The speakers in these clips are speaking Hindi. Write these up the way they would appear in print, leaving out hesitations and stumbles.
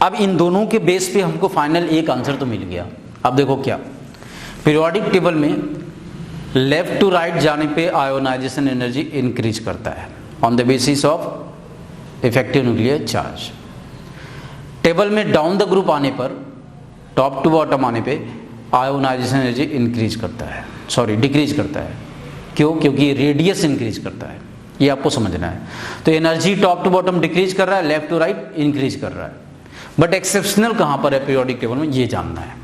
अब इन दोनों के बेस पे हमको फाइनल एक आंसर तो मिल गया। अब देखो क्या, पीरियोडिक टेबल में लेफ्ट टू राइट जाने पे आयोनाइजेशन एनर्जी इंक्रीज करता है on the basis of effective nuclear charge. Table में डाउन द ग्रुप आने पर, टॉप टू बॉटम आने पे आयोनाइजेशन एनर्जी इंक्रीज करता है, सॉरी डिक्रीज करता है। क्यों? क्योंकि रेडियस इंक्रीज करता है, ये आपको समझना है। तो energy top to bottom decrease कर रहा है, लेफ्ट टू राइट इंक्रीज कर रहा है। बट एक्सेप्शनल कहां पर है पीरियोडिक टेबल में, ये जानना है।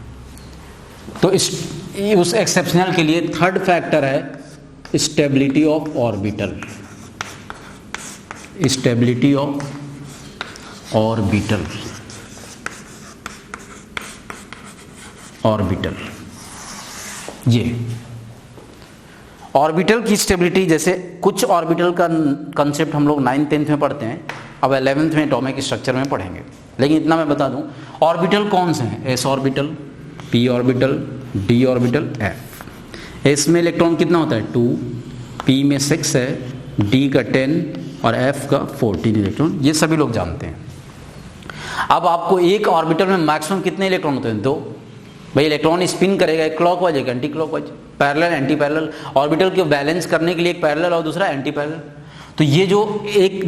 तो उस एक्सेप्शनल के लिए थर्ड फैक्टर है stability of orbital. Stability of orbital, orbital, ये ऑर्बिटल की स्टेबिलिटी, जैसे कुछ ऑर्बिटल का कंसेप्ट हम लोग 9th 10th में पढ़ते हैं, अब 11th में एटॉमिक स्ट्रक्चर में पढ़ेंगे। लेकिन इतना मैं बता दूं, ऑर्बिटल कौन से हैं? S orbital, P orbital, D orbital, F. S में इलेक्ट्रॉन कितना होता है? 2, पी में 6 है, डी का 10 और एफ का 14 इलेक्ट्रॉन, ये सभी लोग जानते हैं। अब आपको एक ऑर्बिटल में मैक्सिमम कितने इलेक्ट्रॉन होते हैं? 2। भाई इलेक्ट्रॉन स्पिन करेगा, एक क्लॉकवाइज एक anti clockwise, parallel anti parallel. Orbital को बैलेंस करने के लिए एक पैरेलल और दूसरा एंटी पैरेलल। तो ये जो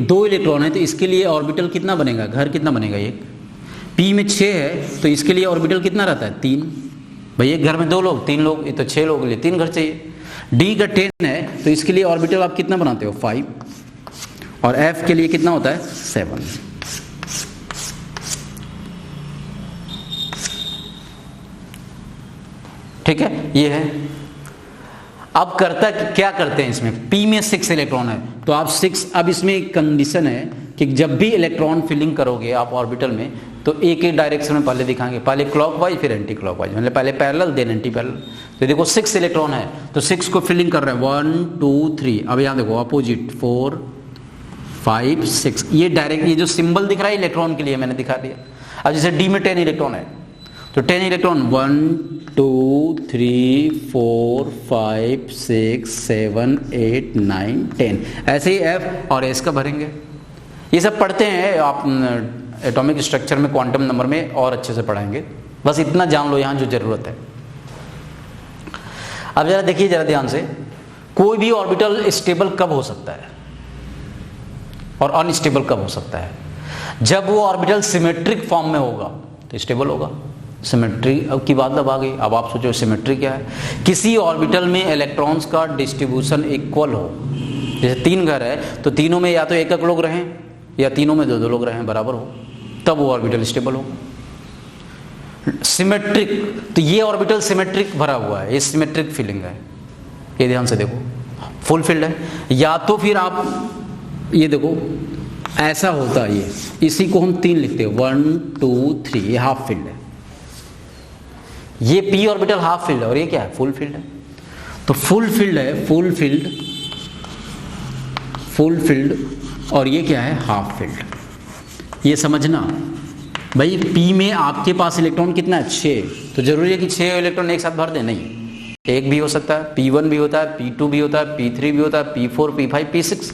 2 इलेक्ट्रॉन है, तो इसके लिए ऑर्बिटल कितना बनेगा? घर कितना बनेगा? एक। पी में 6 है, तो इसके लिए ऑर्बिटल कितना रहता है? 3। भाई एक घर में 2 लोग, 3 लोग, ये तो 6 लोग के लिए 3 घर चाहिए। डी का 10 है, तो इसके लिए ऑर्बिटल आप कितना बनाते हो? 5। और एफ के लिए कितना होता है? 7। ठीक है, ये है। अब क्या करते हैं इसमें? P में 6 इलेक्ट्रॉन है, तो आप 6, अब इसमें एक कंडीशन है कि जब भी इलेक्ट्रॉन फिलिंग करोगे आप ऑर्बिटल में, तो एक एक डायरेक्शन में पहले दिखाएंगे, पहले क्लॉकवाइज फिर एंटी क्लॉकवाइज, मतलब पहले पैरेलल देन एंटी पैरेलल। तो देखो 6 इलेक्ट्रॉन है, तो 6 को फिलिंग कर रहे हैं 1 2 3। अब यहाँ देखो अपोजिट 4 5 6, ये डायरेक्ट, ये जो सिंबल दिख रहा है इलेक्ट्रॉन के लिए मैंने दिखा दिया। अब जैसे डी में 10 इलेक्ट्रॉन है, तो 10 इलेक्ट्रॉन 1 2 3 4 5 6 7 8 9 10, ऐसे ही एफ और एस का भरेंगे। ये सब पढ़ते हैं आप एटॉमिक स्ट्रक्चर में, क्वांटम नंबर में और अच्छे से पढ़ाएंगे। बस इतना जान लो यहाँ जो जरूरत है। अब जरा देखिए, जरा ध्यान से, कोई भी ऑर्बिटल स्टेबल कब हो सकता है और अनस्टेबल कब हो सकता है? जब वो ऑर्बिटल सिमेट्रिक फॉर्म में होगा तो स्टेबल होगा। सिमेट्री अब की बात अब आ गई। अब आप सोचो सिमेट्री क्या है? किसी ऑर्बिटल में इलेक्ट्रॉन्स का डिस्ट्रीब्यूशन इक्वल हो। जैसे 3 घर है, तो तीनों में या तो एक लोग रहें या तीनों में 2 लोग रहें, बराबर हो, तब वो ऑर्बिटल स्टेबल होगा। सिमेट्रिक, तो ये ऑर्बिटल सिमेट्रिक भरा हुआ है, ये सिमेट्रिक फिलिंग है, ये ध्यान से देखो, फुल फिल्ड है। या तो फिर आप ये देखो ऐसा होता है, ये इसी को हम 3 लिखते हैं, 1 2 3, ये हाफ फील्ड है। ये पी ऑर्बिटल हाफ फील्ड है और ये क्या है? फुल फील्ड है। तो फुल फील्ड है, फुल फील्ड, फुल फील्ड, और ये क्या है? Half field. ये समझना भाई, पी में आपके पास इलेक्ट्रॉन कितना है? 6। तो जरूरी है कि 6 इलेक्ट्रॉन एक साथ भर दे? नहीं, एक भी हो सकता है, P1 भी होता है, P2 भी होता है, P3 भी होता है, P4 P5 P6।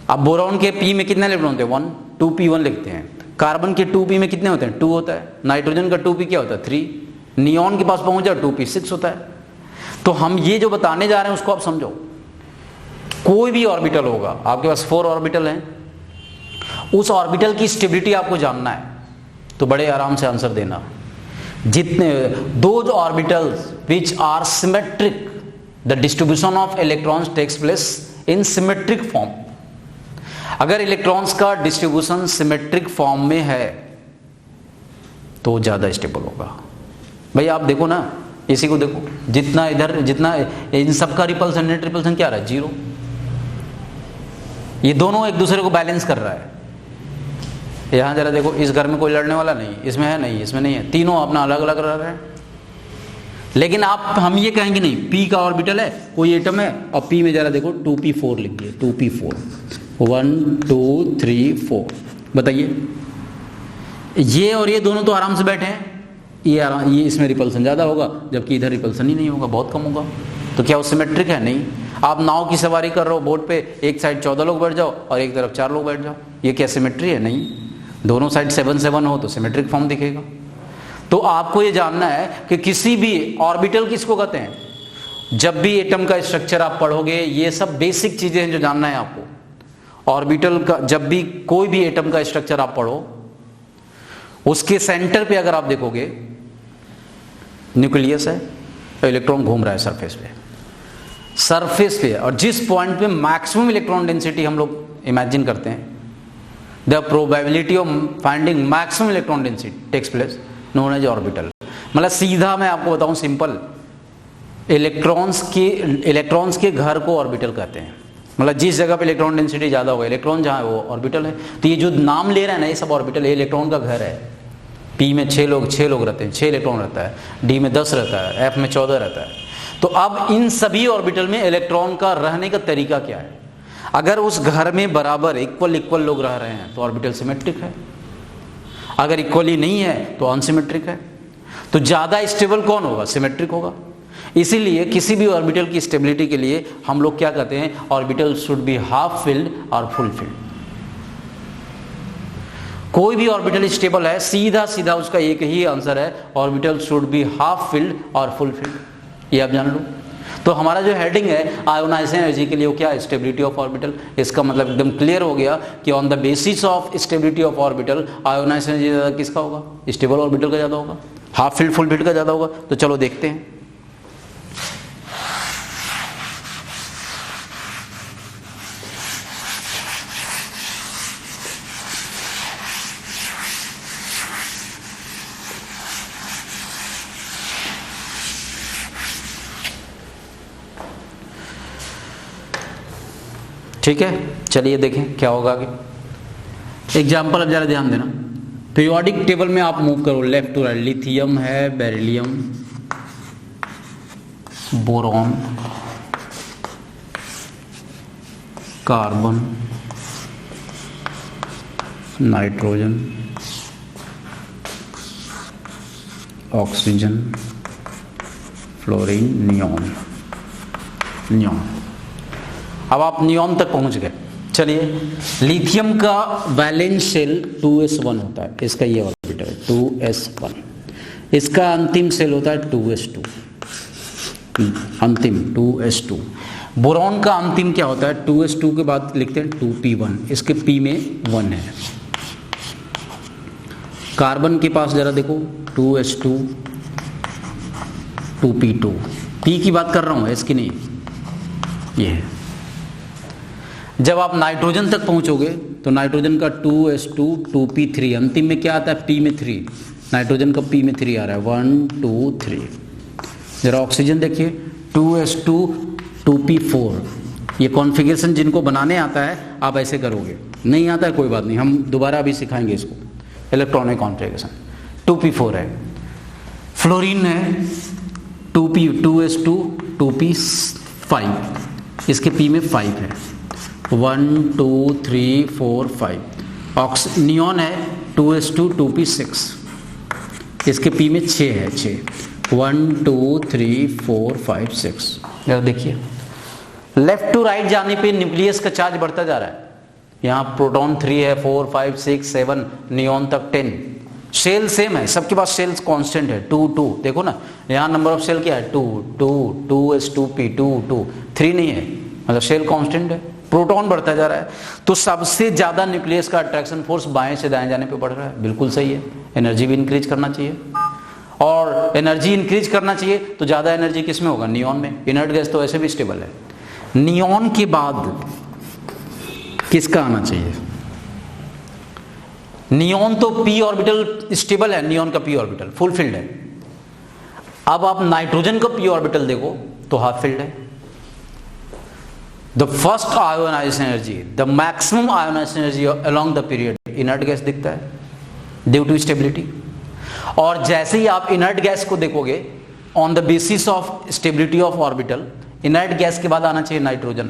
अब बोरॉन के P में कितने इलेक्ट्रॉन होते हैं? 1, 2p1 लिखते हैं। कार्बन के 2p में कितने होते हैं? 2 होता है। नाइट्रोजन का 2p क्या होता है? 3। नियॉन के पास पहुंच जाओ 2p6 होता है। तो हम ये जो बताने जा रहे हैं उसको आप समझो। कोई भी ऑर्बिटल होगा, आपके पास 4 ऑर्बिटल हैं, उस ऑर्बिटल की स्टेबिलिटी आपको जानना है, तो बड़े आराम से आंसर देना। जितने those orbitals which are symmetric, the distribution of electrons takes place in symmetric form. अगर इलेक्ट्रॉन्स का डिस्ट्रीब्यूशन सिमेट्रिक फॉर्म में है तो ज्यादा स्टेबल होगा। भाई आप देखो ना, इसी को देखो, जितना इधर, जितना इन सबका रिपल्सन नेट रिपल्सन क्या रहा है? 0। ये दोनों एक दूसरे को बैलेंस कर रहा है। यहां जरा देखो, इस घर में कोई लड़ने वाला नहीं, इसमें है नहीं, इसमें नहीं है, तीनों अपना अलग अलग रह रहे हैं। लेकिन हम ये कहेंगे नहीं, पी का ऑर्बिटल है, कोई एटम है, और पी में जरा देखो 2p4 लिख दिए, 2p4, 1 2 3 4। बताइए, ये और ये दोनों तो आराम से बैठे हैं, ये इसमें रिपल्सन ज़्यादा होगा, जबकि इधर रिपल्सन ही नहीं होगा, बहुत कम होगा। तो क्या वो सिमेट्रिक है? नहीं। आप नाव की सवारी कर रहे हो बोट पे, एक साइड 14 लोग बैठ जाओ और एक तरफ 4 लोग बैठ जाओ, ये क्या सिमेट्री है? नहीं। दोनों साइड 7 7 हो तो सिमेट्रिक फॉर्म दिखेगा। तो आपको ये जानना है कि किसी भी ऑर्बिटल किसको कहते हैं, जब भी एटम का स्ट्रक्चर आप पढ़ोगे, ये सब बेसिक चीजें हैं जो जानना है आपको। ऑर्बिटल का जब भी कोई भी एटम का स्ट्रक्चर आप पढ़ो, उसके सेंटर पे अगर आप देखोगे न्यूक्लियस है, इलेक्ट्रॉन घूम रहा है सरफेस पे, और जिस पॉइंट पे मैक्सिमम इलेक्ट्रॉन डेंसिटी हम लोग इमेजिन करते हैं, the probability of finding maximum electron density takes place known as orbital. मतलब सीधा मैं आपको बताऊं सिंपल, इलेक्ट्रॉन्स के घर को ऑर्बिटल कहते हैं। मतलब जिस जगह पे इलेक्ट्रॉन डेंसिटी ज्यादा होगा, इलेक्ट्रॉन जहां है वो ऑर्बिटल है। तो ये जो नाम ले रहे हैं ना, ये सब ऑर्बिटल है, इलेक्ट्रॉन का घर है। पी में 6 लोग रहते हैं, 6 इलेक्ट्रॉन रहता है, डी में 10 रहता है, एफ में 14 रहता है। तो अब इन सभी ऑर्बिटल में इलेक्ट्रॉन का रहने का तरीका क्या है? अगर उस घर में बराबर इक्वल लोग रह रहे हैं तो ऑर्बिटल सिमेट्रिक है, अगर इक्वली नहीं है तो अनसिमेट्रिक है। तो ज्यादा स्टेबल कौन होगा? सिमेट्रिक होगा। इसीलिए किसी भी ऑर्बिटल की स्टेबिलिटी के लिए हम लोग क्या कहते हैं, orbital should be half filled और फुल फिल्ड। कोई भी ऑर्बिटल स्टेबल है, सीधा उसका एक ही आंसर है, orbital should be half filled और फुल फिल्ड। ये आप जान लो। तो हमारा जो हेडिंग है आयोनाइजेशन एनर्जी के लिए वो क्या है? Stability of orbital. इसका मतलब एकदम क्लियर हो गया कि on the basis of stability of orbital ionisation energy ज्यादा किसका होगा? स्टेबल ऑर्बिटल का ज्यादा होगा, हाफ फील्ड फुल फील्ड का ज्यादा होगा। तो चलो देखते हैं। ठीक है, चलिए देखें क्या होगा आगे। एग्जाम्पल अब जरा ध्यान देना। पीरियोडिक टेबल में आप मूव करो लेफ्ट टू राइट। लिथियम है, beryllium, boron, carbon, nitrogen, oxygen, fluorine, neon. अब आप नियॉन तक पहुंच गए। चलिए, लिथियम का वैलेंस शेल 2s1 होता है, इसका ये ऑर्बिटल 2s1। इसका अंतिम शेल होता है 2s2, अंतिम 2s2। बोरॉन का अंतिम क्या होता है? 2s2 के बाद लिखते हैं 2p1, इसके p में 1 है। कार्बन के पास जरा देखो 2s2, 2p2, p की बात कर रहा हूं, इसकी नहीं, ये है। जब आप नाइट्रोजन तक पहुंचोगे तो नाइट्रोजन का 2s2, 2p3, अंतिम में क्या आता है? p में 3। नाइट्रोजन का p में 3 आ रहा है, 1 2 3। जरा ऑक्सीजन देखिए 2s2, 2p4। ये कॉन्फ़िगरेशन जिनको बनाने आता है आप ऐसे करोगे, नहीं आता है कोई बात नहीं, हम दोबारा अभी सिखाएंगे इसको। इलेक्ट्रॉनिक कॉन्फ़िगरेशन 2p4 है। फ्लोरीन है 2s2, 2p5, इसके p में 5 है, 1 2 3 4 5। नियॉन है 2s2, 2p6, इसके p में 6 है, 6, 1 2 3 4 5 6। जरा देखिए, लेफ्ट टू राइट जाने पे न्यूक्लियस का चार्ज बढ़ता जा रहा है। यहाँ प्रोटॉन 3 है, 4 5 6 7, नियॉन तक 10। शेल सेम है, सबके पास शेल्स कांस्टेंट है, 2 2। देखो ना, यहाँ नंबर ऑफ शेल क्या है? 2 2 2s2p 2 2, 3 नहीं है, मतलब शेल कांस्टेंट है। प्रोटॉन बढ़ता जा रहा है, तो सबसे ज्यादा न्यूक्लियस का अट्रैक्शन फोर्स बाएं से दाएं जाने पे बढ़ रहा है। बिल्कुल सही है, एनर्जी भी इंक्रीज करना चाहिए, और एनर्जी इंक्रीज करना चाहिए तो ज्यादा एनर्जी किस में होगा? नियॉन में। इनर्ट गैस तो ऐसे भी स्टेबल है। नियॉन के बाद किसका आना चाहिए? नियॉन तो p ऑर्बिटल स्टेबल है, नियॉन का p ऑर्बिटल फुल फील्ड है। अब आप नाइट्रोजन का p ऑर्बिटल देखो तो हाफ फील्ड है। The first ionisation energy, the maximum ionisation energy along the period, inert gas दिखता है ड्यू टू स्टेबिलिटी। और जैसे ही आप इनर्ट गैस को देखोगे on the basis of stability of orbital, inert gas के बाद आना चाहिए नाइट्रोजन,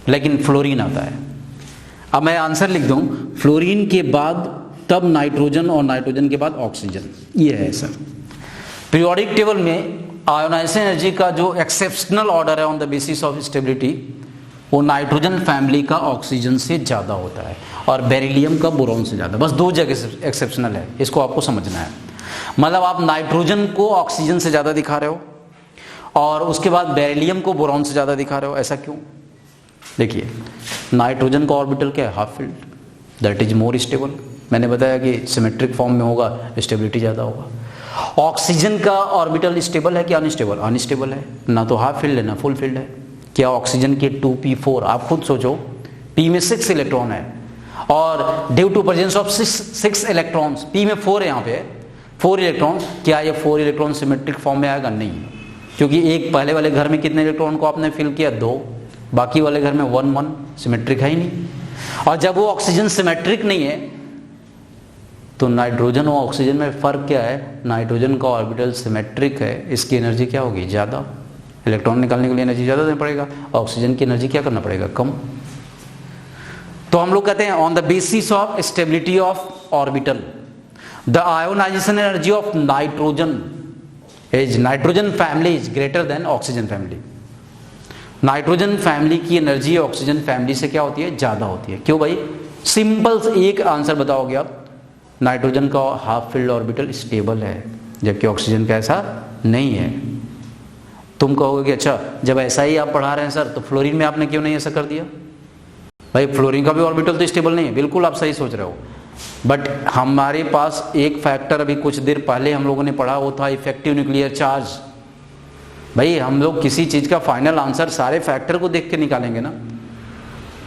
लेकिन फ्लोरीन आता है। अब मैं आंसर लिख दूं, फ्लोरीन के बाद तब नाइट्रोजन, और नाइट्रोजन के बाद ऑक्सीजन। ये है सर पीरियोडिक टेबल में आयोनाइजेशन एनर्जी का जो एक्सेप्शनल ऑर्डर है on the basis of stability, वो नाइट्रोजन फैमिली का ऑक्सीजन से ज़्यादा होता है और बेरिलियम का बोरॉन से ज़्यादा। बस 2 जगह एक्सेप्शनल है, इसको आपको समझना है। मतलब आप नाइट्रोजन को ऑक्सीजन से ज़्यादा दिखा रहे हो और उसके बाद बेरिलियम को बोरॉन से ज़्यादा दिखा रहे हो, ऐसा क्यों? देखिए, नाइट्रोजन का ऑर्बिटल क्या है? Half field, that is more stable. मैंने बताया कि सिमेट्रिक फॉर्म में होगा, स्टेबिलिटी ज़्यादा होगा। ऑक्सीजन का ऑर्बिटल स्टेबल है कि अनस्टेबल? अनस्टेबल है, ना तो हाफ फील्ड है ना फुल फील्ड है। क्या ऑक्सीजन के 2p4, आप खुद सोचो, p में 6 इलेक्ट्रॉन है और due to presence of 6 electrons, p में 4 है, यहाँ पे 4 इलेक्ट्रॉन, क्या ये 4 इलेक्ट्रॉन सिमेट्रिक फॉर्म में आएगा? नहीं, क्योंकि एक पहले वाले घर में कितने इलेक्ट्रॉन को आपने फिल किया? 2, बाकी वाले घर में 1 1, सिमेट्रिक है ही नहीं। और जब वो ऑक्सीजन सिमेट्रिक नहीं है तो नाइट्रोजन और ऑक्सीजन में फ़र्क क्या है? नाइट्रोजन का ऑर्बिटल सिमेट्रिक है, इसकी एनर्जी क्या होगी? ज़्यादा। इलेक्ट्रॉन निकालने के लिए एनर्जी ज़्यादा देना पड़ेगा, ऑक्सीजन की एनर्जी क्या करना पड़ेगा? कम। तो हम लोग कहते हैं on the basis of stability of orbital the ionisation energy of nitrogen family is greater than oxygen family. Nitrogen family की एनर्जी ऑक्सीजन फैमिली से क्या होती है? ज़्यादा होती है। क्यों भाई? सिंपल एक आंसर बताओगे आप, नाइट्रोजन का हाफ फील्ड ऑर्बिटल स्टेबल है जबकि ऑक्सीजन का ऐसा नहीं है। तुम कहोगे कि अच्छा, जब ऐसा ही आप पढ़ा रहे हैं सर, तो फ्लोरीन में आपने क्यों नहीं ऐसा कर दिया? भाई फ्लोरीन का भी ऑर्बिटल तो स्टेबल नहीं है, बिल्कुल आप सही सोच रहे हो, बट हमारे पास एक फैक्टर अभी कुछ देर पहले हम लोगों ने पढ़ा, वो था इफेक्टिव न्यूक्लियर चार्ज। भाई हम लोग किसी चीज का फाइनल आंसर सारे फैक्टर को देख के निकालेंगे ना।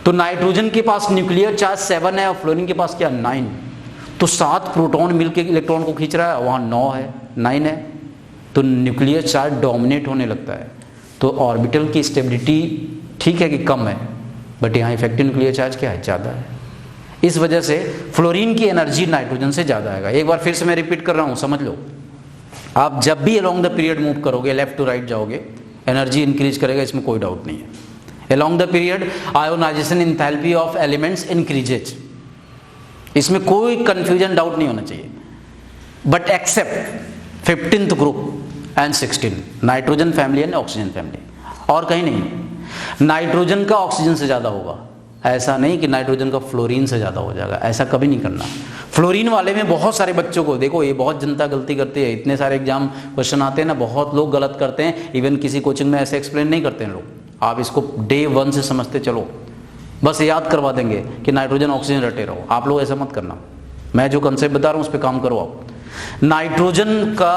तो नाइट्रोजन के पास न्यूक्लियर चार्ज 7 है और फ्लोरीन के पास क्या? 9। तो 7 प्रोटॉन मिलकर इलेक्ट्रॉन को खींच रहा है, वहाँ 9 है, 9 है, तो न्यूक्लियर चार्ज डोमिनेट होने लगता है। तो ऑर्बिटल की स्टेबिलिटी ठीक है कि कम है, बट यहाँ इफेक्टिव न्यूक्लियर चार्ज क्या है? ज़्यादा है। इस वजह से फ्लोरीन की एनर्जी नाइट्रोजन से ज़्यादा आएगा। एक बार फिर से मैं रिपीट कर रहा हूँ, समझ लो। आप जब भी अलोंग द पीरियड मूव करोगे, लेफ्ट टू राइट जाओगे, एनर्जी इंक्रीज करेगा, इसमें कोई डाउट नहीं है। Along the period ionisation enthalpy of elements increases, इसमें कोई कंफ्यूजन डाउट नहीं होना चाहिए। But except 15th group and 16, nitrogen family and oxygen family, और कहीं नहीं। नाइट्रोजन का ऑक्सीजन से ज़्यादा होगा, ऐसा नहीं कि नाइट्रोजन का फ्लोरीन से ज़्यादा हो जाएगा, ऐसा कभी नहीं करना। फ्लोरीन वाले में बहुत सारे बच्चों को देखो, ये बहुत जनता गलती करती है, इतने सारे एग्जाम क्वेश्चन आते हैं ना, बहुत लोग गलत करते हैं। इवन किसी कोचिंग में ऐसे एक्सप्लेन नहीं करते हैं लोग। आप इसको डे 1 से समझते चलो, बस याद करवा देंगे कि नाइट्रोजन ऑक्सीजन रटे रहो। आप लोग ऐसा मत करना, मैं जो कंसेप्ट बता रहा हूँ उस पर काम करो आप। नाइट्रोजन का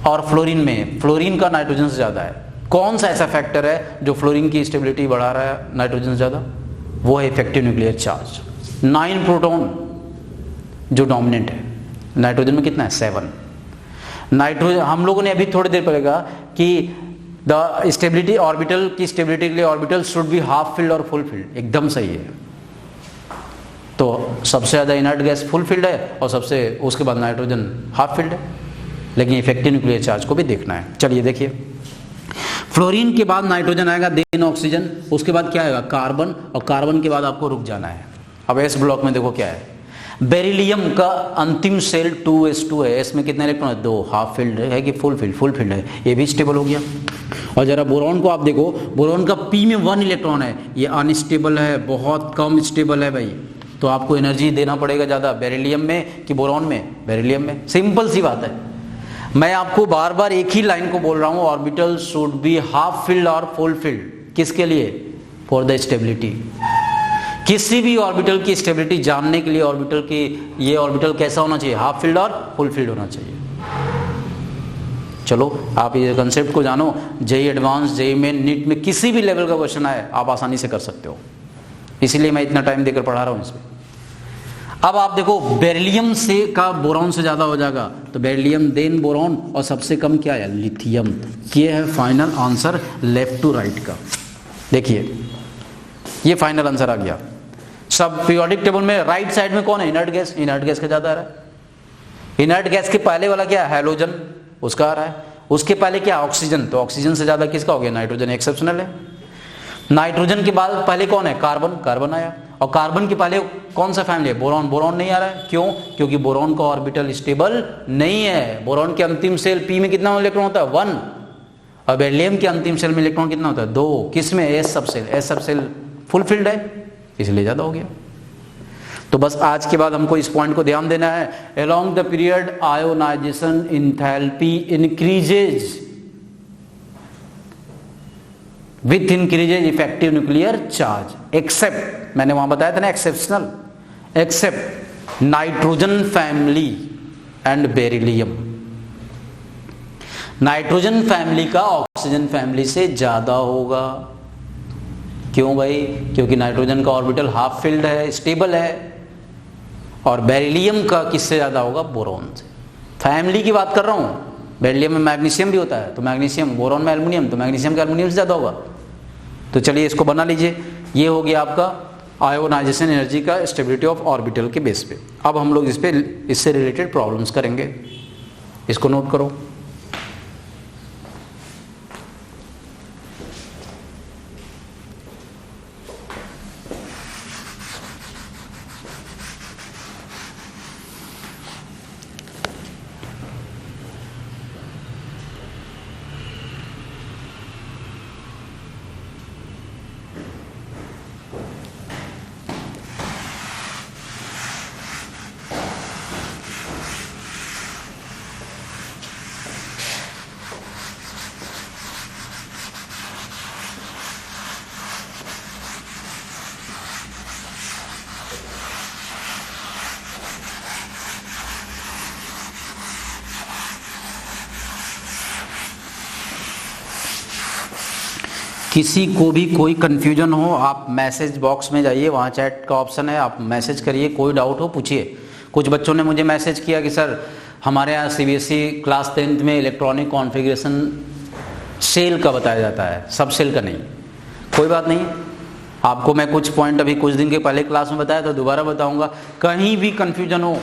और फ्लोरीन में, फ्लोरीन का नाइट्रोजन से ज़्यादा है। कौन सा ऐसा फैक्टर है जो फ्लोरीन की स्टेबिलिटी बढ़ा रहा है नाइट्रोजन से ज़्यादा? वो है इफेक्टिव न्यूक्लियर चार्ज। 9 प्रोटॉन जो डोमिनेंट है, नाइट्रोजन में कितना है? 7। नाइट्रोजन, हम लोगों ने अभी थोड़ी देर पहले कहा कि द स्टेबिलिटी ऑर्बिटल की स्टेबिलिटी के लिए orbital should be half filled और फुल फील्ड, एकदम सही है। तो सबसे ज़्यादा इनर्ट गैस फुल फील्ड है और सबसे उसके बाद नाइट्रोजन हाफ फील्ड है, लेकिन इफेक्टिव न्यूक्लियर चार्ज को भी देखना है। चलिए देखिए, फ्लोरीन के बाद नाइट्रोजन आएगा, देन ऑक्सीजन, उसके बाद क्या आएगा? कार्बन, और कार्बन के बाद आपको रुक जाना है। अब एस ब्लॉक में देखो क्या है, बेरिलियम का अंतिम सेल 2s2 है, इसमें कितने इलेक्ट्रॉन है? 2। हाफ फील्ड है कि फुल फील्ड? फुल फील्ड है, ये भी स्टेबल हो गया। और जरा बोरॉन को आप देखो, बोरॉन का p में 1 इलेक्ट्रॉन है, ये अनस्टेबल है, बहुत कम स्टेबल है भाई। तो आपको एनर्जी देना पड़ेगा ज़्यादा, बेरिलियम में कि बोरॉन में? बेरिलियम में। सिंपल सी बात है, मैं आपको बार बार एक ही लाइन को बोल रहा हूँ, orbital should be half filled और फुल फील्ड। किसके लिए? For the stability. किसी भी ऑर्बिटल की स्टेबिलिटी जानने के लिए ऑर्बिटल की, ये ऑर्बिटल कैसा होना चाहिए? हाफ फील्ड और फुल फील्ड होना चाहिए। चलो आप ये कंसेप्ट को जानो, JEE advance, JEE main, NEET में किसी भी लेवल का क्वेश्चन आए आप आसानी से कर सकते हो, इसीलिए मैं इतना टाइम देकर पढ़ा रहा हूँ इसमें। अब आप देखो, बेरिलियम से का बोरॉन से ज्यादा हो जाएगा, तो बेरिलियम देन बोरॉन, और सबसे कम क्या है? लिथियम। ये है final answer left to right का। देखिए ये फाइनल आंसर आ गया। सब पीरियोडिक टेबल में राइट साइड में कौन है? Inert gas. इनर्ट गैस का ज्यादा आ रहा है। इनर्ट गैस के पहले वाला क्या है? हैलोजन, उसका आ रहा है। उसके पहले क्या? ऑक्सीजन। तो ऑक्सीजन से ज्यादा किसका हो गया? नाइट्रोजन। एक्सेप्शनल है। नाइट्रोजन के बाद पहले कौन है? कार्बन। कार्बन आया। और कार्बन के पहले कौन सा फैमिली है? बोरॉन। बोरॉन नहीं आ रहा है, क्यों? क्योंकि बोरॉन का ऑर्बिटल स्टेबल नहीं है। बोरॉन के अंतिम सेल p में कितना इलेक्ट्रॉन होता है? 1। और बेरिलियम के अंतिम शेल में इलेक्ट्रॉन कितना होता है? 2। किस में? S subshell. S subshell full filled है, इसलिए ज़्यादा हो गया। तो बस आज के बाद हमको इस पॉइंट को ध्यान देना है। Along the period ionisation enthalpy increases with increases effective nuclear charge except, मैंने वहां बताया था ना exceptional, except nitrogen family and beryllium. Nitrogen family का ऑक्सीजन फैमिली से ज्यादा होगा। क्यों भाई? क्योंकि नाइट्रोजन का ऑर्बिटल हाफ फिल्ड है, स्टेबल है, और बेरिलियम का किससे ज्यादा होगा? बोरॉन से। फैमिली की बात कर रहा हूं। बेरिलियम में मैग्नीशियम भी होता है, तो मैग्नीशियम, बोरॉन में एल्युमिनियम, तो मैग्नीशियम का एल्युमिनियम से ज्यादा होगा। तो चलिए इसको बना लीजिए। ये हो गया आपका आयोनाइजेशन एनर्जी का स्टेबिलिटी ऑफ ऑर्बिटल के बेस पे। अब हम लोग इससे रिलेटेड प्रॉब्लम्स करेंगे, इसको नोट करो। किसी को भी कोई कन्फ्यूजन हो, आप मैसेज बॉक्स में जाइए, वहाँ चैट का ऑप्शन है, आप मैसेज करिए, कोई डाउट हो पूछिए। कुछ बच्चों ने मुझे मैसेज किया कि सर हमारे यहाँ सीबीएसई क्लास 10th में इलेक्ट्रॉनिक कॉन्फ़िगरेशन सेल का बताया जाता है, सब सेल का नहीं। कोई बात नहीं, आपको मैं कुछ पॉइंट अभी कुछ दिन के पहले क्लास में बताया तो दोबारा बताऊँगा। कहीं भी कन्फ्यूजन हो,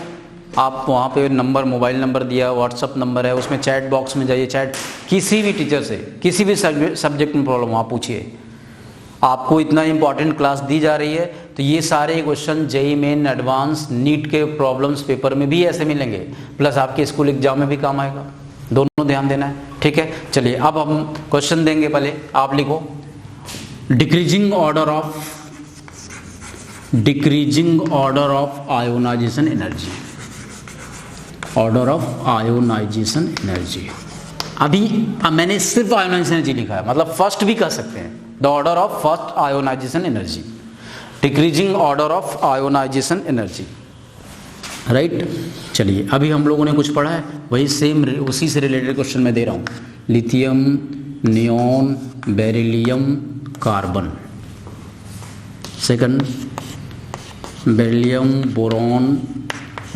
आप वहाँ पे नंबर, मोबाइल नंबर दिया, व्हाट्सअप नंबर है, उसमें चैट बॉक्स में जाइए, चैट किसी भी टीचर से, किसी भी सब्जेक्ट में प्रॉब्लम हो आप पूछिए। आपको इतना इंपॉर्टेंट क्लास दी जा रही है, तो ये सारे question JEE main, advance, NEET के प्रॉब्लम्स पेपर में भी ऐसे मिलेंगे, प्लस आपके स्कूल एग्जाम में भी काम आएगा। दोनों ध्यान देना है, ठीक है। चलिए अब हम क्वेश्चन देंगे, पहले आप लिखो decreasing order of ionisation energy, order of ionisation energy. अभी मैंने सिर्फ आयोनाइजेशन एनर्जी लिखा है, मतलब फर्स्ट भी कह सकते हैं, the order of first ionisation energy, decreasing order of ionisation energy, right. चलिए अभी हम लोगों ने कुछ पढ़ा है, वही सेम उसी से रिलेटेड क्वेश्चन मैं दे रहा हूँ। Lithium, neon, beryllium, carbon. Second beryllium, boron,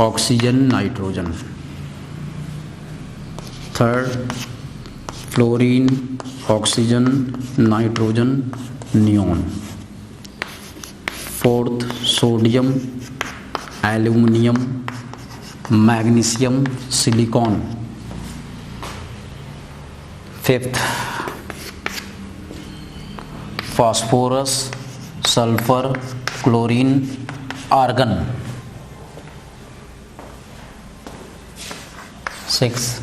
oxygen, nitrogen. Third fluorine, oxygen, nitrogen, neon. Fourth sodium, aluminium, magnesium, silicon. Fifth phosphorus, sulphur, chlorine, argon. Six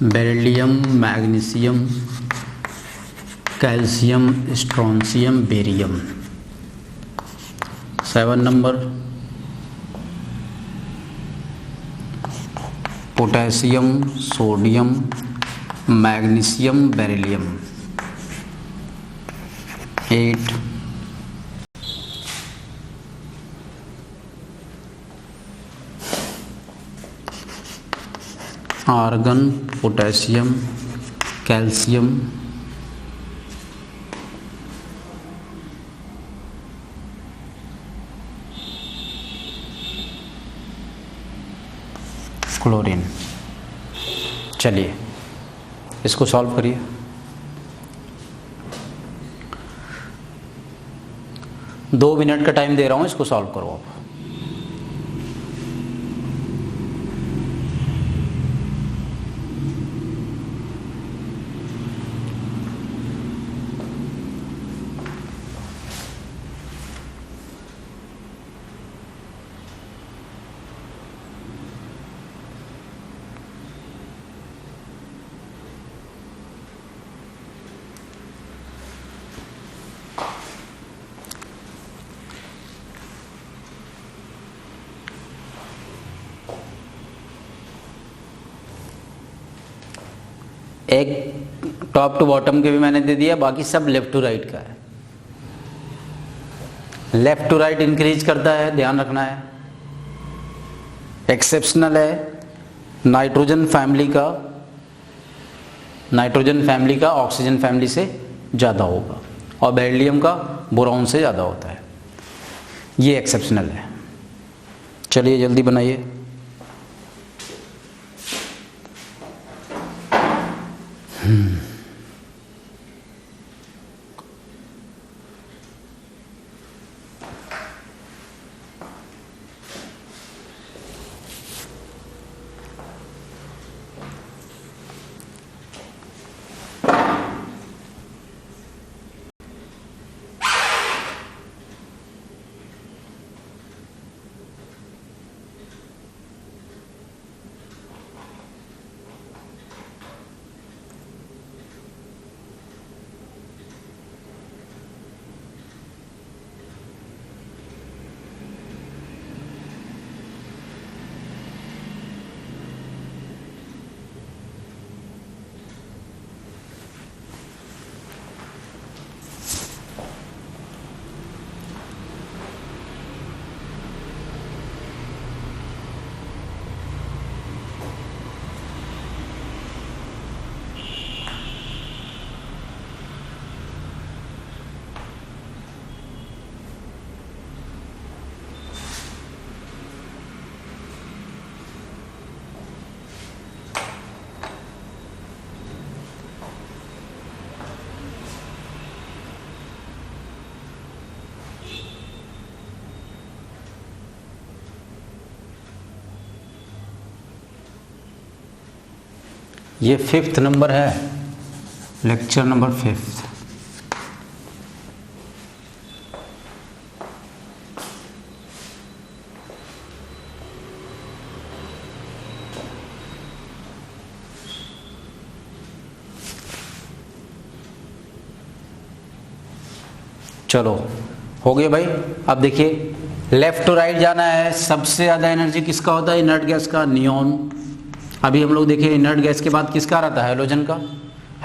beryllium, magnesium, calcium, strontium, barium. 7 number potassium, sodium, magnesium, beryllium. 8 argon, potassium, calcium, chlorine. चलिए इसको सॉल्व करिए। दो मिनट का टाइम दे रहा हूं, इसको सॉल्व करो आप। एक टॉप टू बॉटम के भी मैंने दे दिया, बाकी सब लेफ्ट टू राइट का है। लेफ्ट टू राइट इंक्रीज करता है, ध्यान रखना है। एक्सेप्शनल है, नाइट्रोजन फैमिली का ऑक्सीजन फैमिली से ज़्यादा होगा और बेरिलियम का बोरॉन से ज़्यादा होता है। ये एक्सेप्शनल है। चलिए जल्दी बनाइए। ये 5th नंबर है, लेक्चर नंबर 5। चलो हो गया भाई। अब देखिए लेफ्ट टू राइट जाना है। सबसे ज़्यादा एनर्जी किसका होता है? इनर्ट गैस का, नियॉन। अभी हम लोग देखिए इनर्ट गैस के बाद किसका रहता है? हैलोजन का।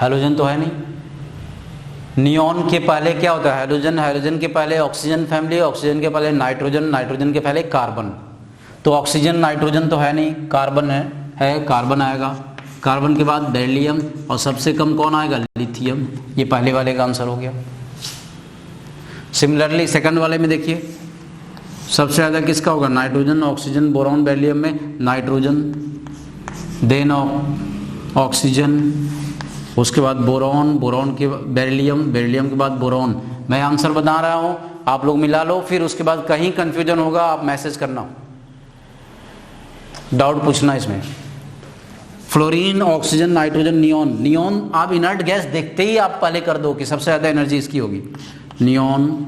हैलोजन तो है नहीं। नियॉन के पहले क्या होता है? हैलोजन। हैलोजन के पहले ऑक्सीजन फैमिली, ऑक्सीजन के पहले नाइट्रोजन, नाइट्रोजन के पहले कार्बन। तो ऑक्सीजन नाइट्रोजन तो है नहीं, कार्बन है कार्बन आएगा। कार्बन के बाद बेरिलियम और सबसे कम कौन आएगा? लिथियम। ये पहले वाले का आंसर हो गया। सिमिलरली सेकंड वाले में देखिए सबसे ज़्यादा किसका होगा? नाइट्रोजन, ऑक्सीजन, बोरॉन, बेरिलियम में नाइट्रोजन, देन ऑक्सीजन, उसके बाद बोरॉन, बोरॉन के बेरिलियम, बेरिलियम के बाद बोरॉन। मैं आंसर बता रहा हूँ, आप लोग मिला लो, फिर उसके बाद कहीं कंफ्यूजन होगा आप मैसेज करना, डाउट पूछना इसमें। Fluorine, oxygen, nitrogen, neon. Neon आप इनर्ट गैस देखते ही आप पहले कर दो कि सबसे ज़्यादा एनर्जी इसकी होगी। नियॉन।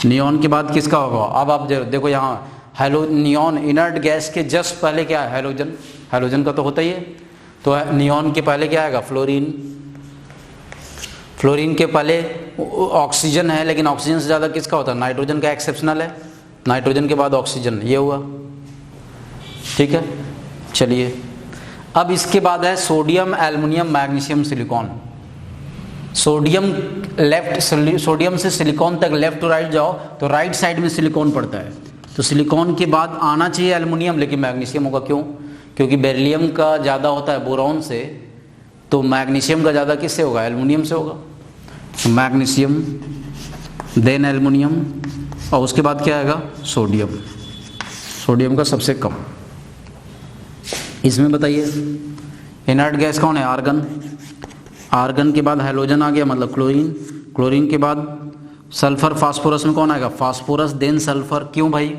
नियॉन के बाद किसका होगा? अब आप देखो यहाँ नियॉन इनर्ट गैस के जस्ट पहले क्या है? हैलोजन। हैलोजन का तो होता ही है। तो नियॉन के पहले क्या आएगा? फ्लोरीन। फ्लोरीन के पहले ऑक्सीजन है, लेकिन ऑक्सीजन से ज़्यादा किसका होता है? नाइट्रोजन का। एक्सेप्शनल है। नाइट्रोजन के बाद ऑक्सीजन, ये हुआ। ठीक है, चलिए अब इसके बाद है sodium, aluminium, magnesium, silicon. Sodium से सिलिकॉन तक लेफ्ट टू राइट जाओ तो राइट साइड में सिलिकॉन पड़ता है। तो सिलिकॉन के बाद आना चाहिए एल्युमिनियम, लेकिन मैग्नीशियम होगा। क्यों? क्योंकि बेरिलियम का ज़्यादा होता है बोरॉन से, तो मैग्नीशियम का ज़्यादा किससे होगा? एल्युमिनियम से होगा। मैग्नीशियम, देन एल्युमिनियम, और उसके बाद क्या आएगा? सोडियम। सोडियम का सबसे कम। इसमें बताइए इनर्ट गैस कौन है? आर्गन। आर्गन के बाद हैलोजन आ गया, मतलब क्लोरीन। क्लोरीन के बाद सल्फर। फास्फोरस में कौन आएगा? Phosphorus, then sulphur. क्यों भाई?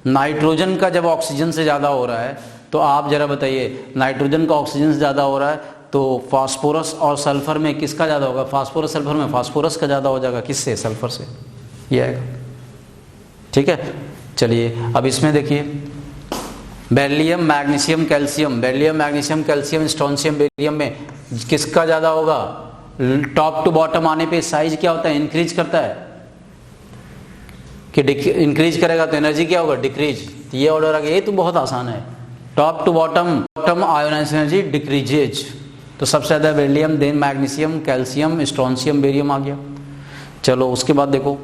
नाइट्रोजन का जब ऑक्सीजन से ज़्यादा हो रहा है तो आप जरा बताइए, नाइट्रोजन का ऑक्सीजन से ज़्यादा हो रहा है तो फास्फोरस और सल्फर में किसका ज़्यादा होगा? फास्फोरस सल्फर में फास्फोरस का ज़्यादा हो जाएगा। किससे? सल्फर से। ये आएगा। ठीक है, चलिए अब इसमें देखिए beryllium, magnesium, calcium. Beryllium, magnesium, calcium, strontium, beryllium में किसका ज़्यादा होगा? टॉप टू बॉटम आने पे साइज क्या होता है? इंक्रीज करता है कि इंक्रीज करेगा तो एनर्जी क्या होगा? डिक्रीज। ये ऑर्डर आ गया। ये तो बहुत आसान है। Top to bottom, bottom ionize energy decreases. तो सबसे ज़्यादा beryllium, then magnesium, calcium, strontium, barium आ गया। चलो उसके बाद देखो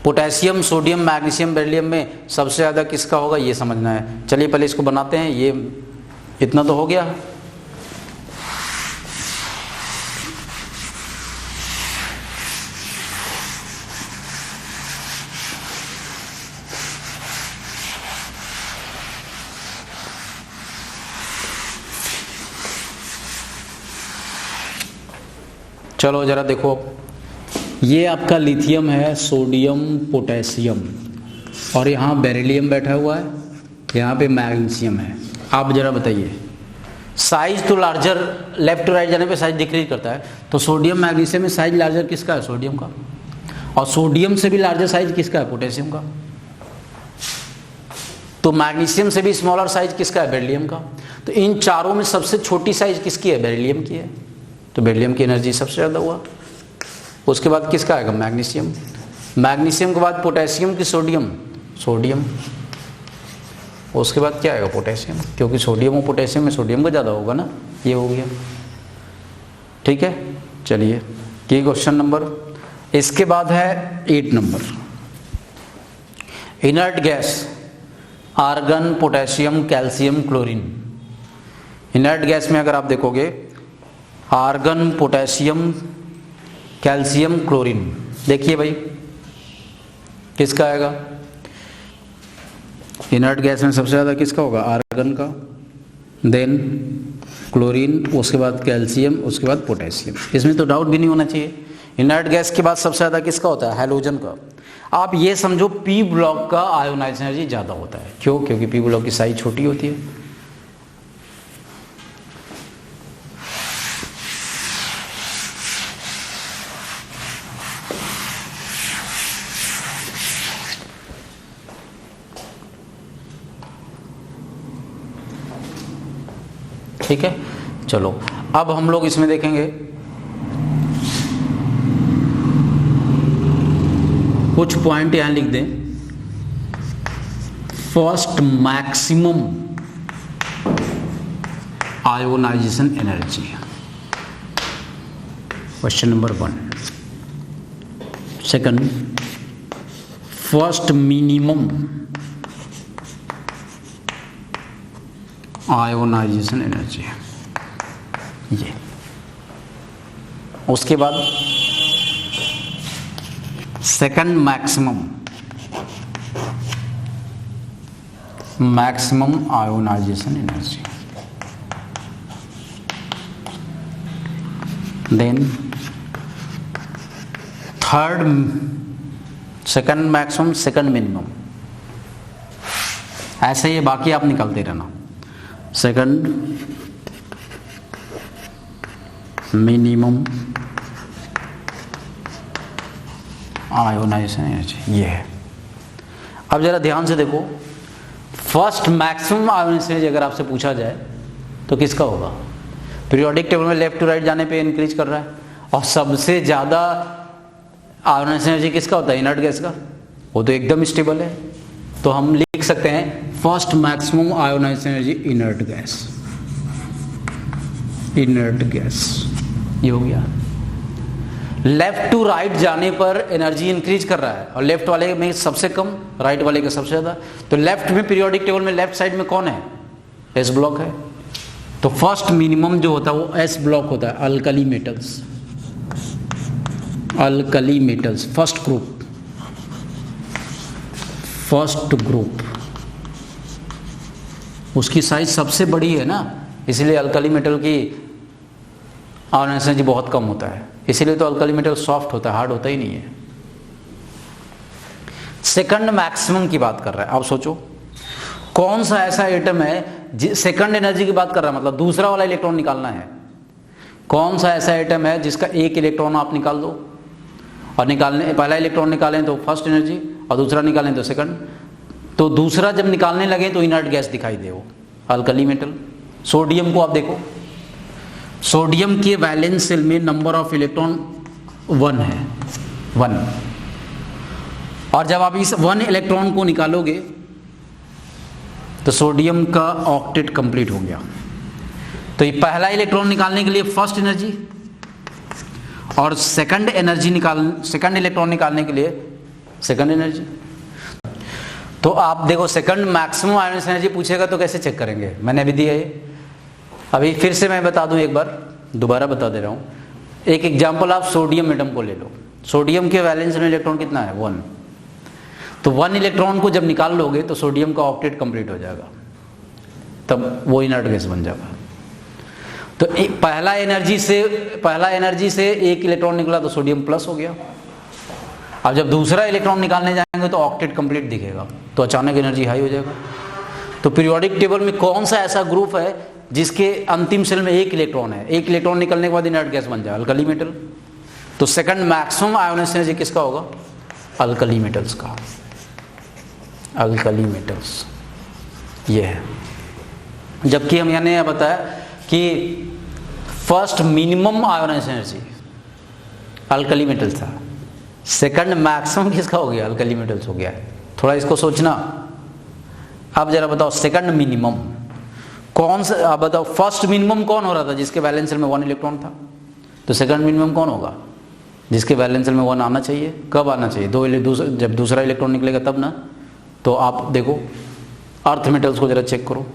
पोटेशियम, सोडियम, मैग्नीशियम, बेरिलियम में सबसे ज़्यादा किसका होगा ये समझना है। चलिए पहले इसको बनाते हैं। ये इतना तो हो गया। चलो जरा देखो, ये आपका लिथियम है, सोडियम, पोटेशियम, और यहाँ बेरिलियम बैठा हुआ है, यहाँ पे मैग्नीशियम है। आप जरा बताइए, साइज तो लार्जर, लेफ्ट टू राइट जाने पे साइज डिक्रीज करता है, तो सोडियम मैग्नीशियम में साइज लार्जर किसका है? सोडियम का। और सोडियम से भी लार्जर साइज किसका है? पोटेशियम का। तो मैग्नीशियम से भी स्मॉलर साइज किसका है? बेरिलियम का। तो इन चारों में सबसे छोटी साइज किसकी है? बेरिलियम की है। तो बेरिलियम की एनर्जी सबसे ज़्यादा हुआ। उसके बाद किसका आएगा? मैग्नीशियम। मैग्नीशियम के बाद पोटेशियम की सोडियम, सोडियम। उसके बाद क्या आएगा? पोटेशियम, क्योंकि सोडियम और पोटेशियम में सोडियम का ज़्यादा होगा ना। ये हो गया, ठीक है। चलिए ये क्वेश्चन नंबर। इसके बाद है 8 number, inert gas, argon, potassium, calcium, chlorine. Inert gas में अगर आप देखोगे आर्गन, पोटेशियम, कैल्शियम, क्लोरीन। देखिए भाई किसका आएगा? इनर्ट गैस में सबसे ज़्यादा किसका होगा? आर्गन का, देन क्लोरीन, उसके बाद कैल्शियम, उसके बाद पोटेशियम। इसमें तो डाउट भी नहीं होना चाहिए। इनर्ट गैस के बाद सबसे ज़्यादा किसका होता है? हैलोजन का। आप ये समझो पी ब्लॉक का आयोनाइज एनर्जी ज़्यादा होता है। क्यों? क्योंकि पी ब्लॉक की साइज छोटी होती है। ठीक है। चलो अब हम लोग इसमें देखेंगे कुछ पॉइंट यहां लिख दें। First maximum ionisation energy, question number 1। Second, first minimum ionisation energy, ये। उसके बाद second maximum ionisation energy, then third, second maximum, second minimum. ऐसे ही बाकी आप निकालते रहना। सेकंड मिनिमम आयोनाइजेशन एनर्जी, ये है। अब जरा ध्यान से देखो, फर्स्ट मैक्सिमम आयोनाइजेशन एनर्जी अगर आपसे पूछा जाए तो किसका होगा? पीरियोडिक टेबल में लेफ्ट टू राइट जाने पे इंक्रीज कर रहा है, और सबसे ज़्यादा आयोनाइजेशन एनर्जी किसका होता है? इनर्ट गैस का। वो तो एकदम स्टेबल है, तो हम लिख सकते हैं first maximum ionisation energy inert gas, inert gas. ये हो गया। लेफ्ट टू राइट जाने पर एनर्जी इंक्रीज कर रहा है, और लेफ्ट वाले में सबसे कम, राइट वाले का सबसे ज़्यादा। तो लेफ्ट में पीरियोडिक टेबल में लेफ्ट साइड में कौन है? एस ब्लॉक है। तो फर्स्ट मिनिमम जो होता है वो एस ब्लॉक होता है, alkali metals, alkali metals, first group, first group. उसकी साइज सबसे बड़ी है ना, इसीलिए अल्कली मेटल की आयोनाइजेशन एनर्जी बहुत कम होता है। इसीलिए तो अल्कली मेटल सॉफ्ट होता है, हार्ड होता ही नहीं है। सेकंड मैक्सिमम की बात कर रहा है। आप सोचो कौन सा ऐसा एटम है, सेकंड एनर्जी की बात कर रहा है, मतलब दूसरा वाला इलेक्ट्रॉन निकालना है। कौन सा ऐसा एटम है जिसका एक इलेक्ट्रॉन आप निकाल दो, और निकालने पहला इलेक्ट्रॉन निकालें तो फर्स्ट एनर्जी, और दूसरा निकालें तो सेकंड। तो दूसरा जब निकालने लगे तो इनर्ट गैस दिखाई दे, वो अल्कली मेटल। सोडियम को आप देखो, सोडियम के वैलेंस शेल में नंबर ऑफ इलेक्ट्रॉन 1 है, 1। और जब आप इस 1 इलेक्ट्रॉन को निकालोगे तो सोडियम का ऑक्टेट कंप्लीट हो गया। तो ये पहला इलेक्ट्रॉन निकालने के लिए फर्स्ट एनर्जी और सेकंड इलेक्ट्रॉन निकालने के लिए सेकंड एनर्जी। तो आप देखो सेकंड मैक्सिमम आयोनाइजेशन एनर्जी पूछेगा तो कैसे चेक करेंगे, मैंने अभी दिया है। अभी फिर से मैं बता दूं, एक बार दोबारा बता दे रहा हूं। एक एग्जांपल आप सोडियम एटम को ले लो। सोडियम के वैलेंस में इलेक्ट्रॉन कितना है 1। तो 1 इलेक्ट्रॉन को जब निकाल लोगे तो सोडियम का ऑक्टेट कंप्लीट हो जाएगा, तब वो इनर्ट गैस बन जाएगा। तो पहला एनर्जी से एक इलेक्ट्रॉन निकला तो सोडियम प्लस हो गया। अब जब दूसरा इलेक्ट्रॉन निकालने जाएंगे तो ऑक्टेट कंप्लीट दिखेगा, तो अचानक एनर्जी हाई हो जाएगा। तो पीरियोडिक टेबल में कौन सा ऐसा ग्रुप है जिसके अंतिम शेल में एक इलेक्ट्रॉन है, एक इलेक्ट्रॉन निकलने के बाद इनर्ट गैस बन जाए, अल्कली मेटल। तो सेकंड मैक्सिमम आयोनाइजेशन एनर्जी किसका होगा, अल्कली मेटल्स का, अल्कली मेटल्स ये है। जबकि हम यहाँ ने बताया कि first minimum ionisation energy alkali metals था, सेकंड मैक्सिमम किसका हो गया, अल्कली मेटल्स हो गया। थोड़ा इसको सोचना। अब जरा बताओ सेकंड मिनिमम कौन सा, आप बताओ फर्स्ट मिनिमम कौन हो रहा था, जिसके वैलेंस शेल में 1 इलेक्ट्रॉन था। तो सेकंड मिनिमम कौन होगा, जिसके वैलेंस शेल में 1 आना चाहिए। कब आना चाहिए, जब दूसरा इलेक्ट्रॉन निकलेगा तब ना। तो आप देखो अर्थ मेटल्स को जरा चेक करो।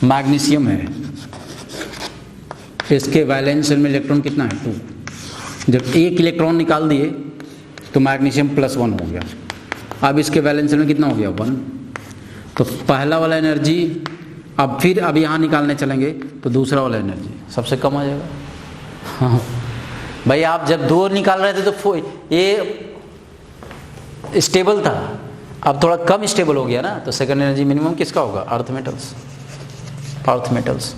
मैग्नीशियम है, इसके वैलेंस शेल में इलेक्ट्रॉन कितना है 2। जब एक इलेक्ट्रॉन निकाल दिए तो मैग्नीशियम +1 हो गया। अब इसके वैलेंस शेल में कितना हो गया 1। तो पहला वाला एनर्जी अब यहाँ निकालने चलेंगे तो दूसरा वाला एनर्जी सबसे कम आ जाएगा। हाँ भाई, आप जब 2 निकाल रहे थे तो ये स्टेबल था, अब थोड़ा कम स्टेबल हो गया ना। तो सेकंड एनर्जी मिनिमम किसका होगा, अर्थ मेटल्स।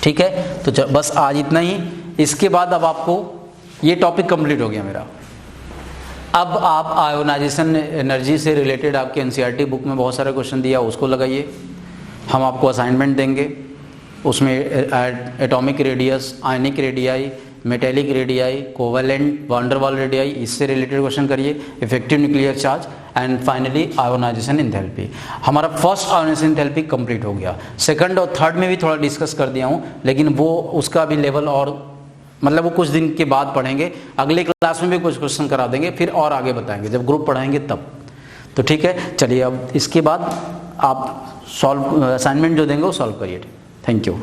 ठीक है, तो बस आज इतना ही। इसके बाद अब आपको ये टॉपिक कंप्लीट हो गया मेरा। अब आप आयोनाइजेशन एनर्जी से रिलेटेड आपके एनसीईआरटी बुक में बहुत सारे क्वेश्चन दिया, उसको लगाइए। हम आपको असाइनमेंट देंगे, उसमें atomic radius, ionic radii, metallic radii, covalent, wander वाल रेडियाई, इससे रिलेटेड क्वेश्चन करिए, effective nuclear charge and finally ionisation enthalpy. हमारा फर्स्ट आयोनाइजेशन एंथैल्पी कंप्लीट हो गया। सेकंड और थर्ड में भी थोड़ा डिस्कस कर दिया हूँ, लेकिन वो उसका भी लेवल और मतलब वो कुछ दिन के बाद पढ़ेंगे। अगले क्लास में भी कुछ क्वेश्चन करा देंगे, फिर और आगे बताएंगे जब ग्रुप पढ़ाएंगे तब। तो ठीक है, चलिए अब इसके बाद आप असाइनमेंट जो देंगे वो सॉल्व करिए। Thank you.